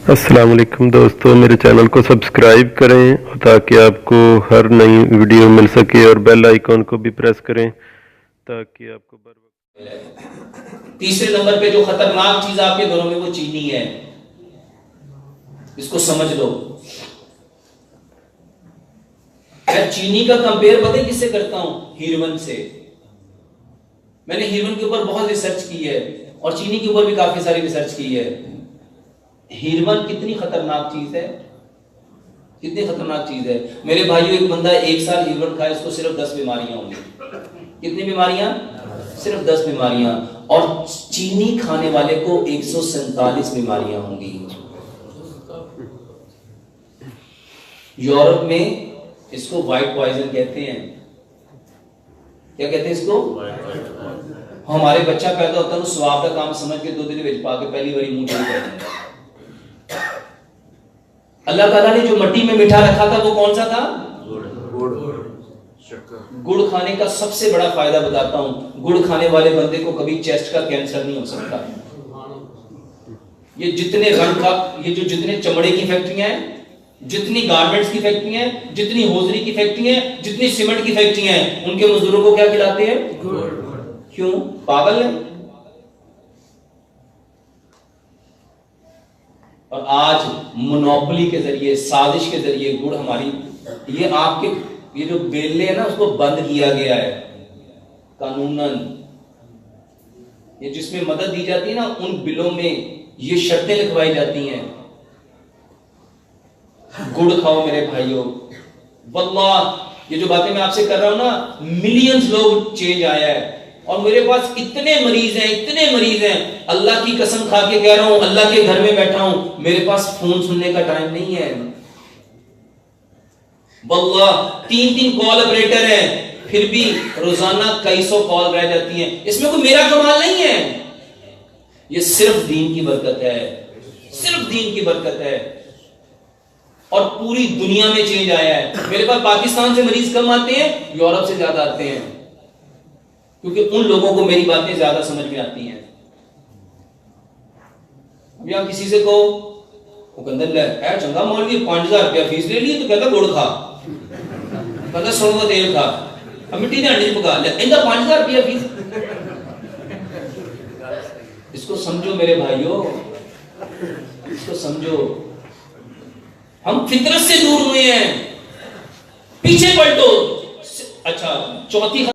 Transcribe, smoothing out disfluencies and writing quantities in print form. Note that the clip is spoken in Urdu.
السلام علیکم دوستو، میرے چینل کو سبسکرائب کریں تاکہ آپ کو ہر نئی ویڈیو مل سکے، اور بیل آئیکن کو بھی پریس کریں تاکہ آپ کو بر وقت۔ تیسرے نمبر پہ جو خطرناک چیز آپ کے گھروں میں وہ چینی ہے، اس کو سمجھ لو۔ میں چینی کا کمپیئر پتہ کس سے کرتا ہوں؟ ہیروین سے۔ میں نے ہیروین کے اوپر بہت ریسرچ کی ہے اور چینی کے اوپر بھی کافی ساری ریسرچ کی ہے۔ ہیروین کتنی خطرناک چیز ہے، کتنی خطرناک چیز ہے میرے بھائیو۔ ایک بندہ 1 سال ہیروین کھائے، اس کو صرف 10 بیماریاں ہوں گی۔ کتنی بیماریاں؟ صرف 10 بیماریاں۔ اور چینی کھانے والے کو 147 بیماریاں ہوں گی۔ یورپ میں اس کو وائٹ پوائزن کہتے ہیں۔ کیا کہتے ہیں اس کو؟ ہمارے بچہ پیدا ہوتا ہے تو سواب کا کام سمجھ کے 2 دن بچ پا کے پہلی باری منہ چلی کرتے ہیں۔ اللہ تعالیٰ نے جو مٹی میں میٹھا رکھا تھا وہ کون سا تھا؟ گڑ کھانے کا سب سے بڑا فائدہ بتاتا ہوں۔ گڑ کھانے والے بندے کو کبھی چیسٹ کا کینسر نہیں ہو سکتا۔ یہ جتنے رنگ کا، یہ جو جتنے چمڑے کی فیکٹریاں ہیں، جتنی گارمنٹس کی فیکٹریاں ہیں، جتنی ہوزری کی فیکٹریاں ہیں، جتنی سیمنٹ کی فیکٹریاں ہیں، ان کے مزدوروں کو کیا کھلاتے ہیں؟ کیوں؟ پاگل ہے؟ اور آج مونوپولی کے ذریعے، سازش کے ذریعے گڑ ہماری، یہ آپ کے یہ جو بیلے ہیں نا، اس کو بند کیا گیا ہے قانوناً۔ یہ جس میں مدد دی جاتی ہے نا، ان بلوں میں یہ شرطیں لکھوائی جاتی ہیں۔ گڑ کھاؤ میرے بھائیوں، واللہ یہ جو باتیں میں آپ سے کر رہا ہوں نا، ملینز لوگ چینج آیا ہے۔ اور میرے پاس اتنے مریض ہیں، اتنے مریض ہیں، اللہ کی قسم کھا کے کہہ رہا ہوں، اللہ کے گھر میں بیٹھا ہوں، میرے پاس فون سننے کا ٹائم نہیں ہے۔ واللہ 3 کال آپریٹر ہیں، پھر بھی روزانہ کئی سو کال رہ جاتی ہیں۔ اس میں کوئی میرا کمال نہیں ہے، یہ صرف دین کی برکت ہے، صرف دین کی برکت ہے۔ اور پوری دنیا میں چینج آیا ہے۔ میرے پاس پاکستان سے مریض کم آتے ہیں، یورپ سے زیادہ آتے ہیں، کیونکہ ان لوگوں کو میری باتیں زیادہ سمجھ میں آتی ہیں۔ ابھی آپ کسی سے کہو، وہ کہتا ہے اے چنگا مولوی 5000 روپیہ فیس لے لیے، تو کہتا گڑ کھا، کہتا سروں کا تیل کھا، اب مٹی نے ہانڈی پکا لیا، اندر 5000 روپیہ فیس۔ اس کو سمجھو میرے بھائیو، اس کو سمجھو۔ ہم فطرت سے دور ہوئے ہیں، پیچھے پلٹو۔ اچھا، چوتھی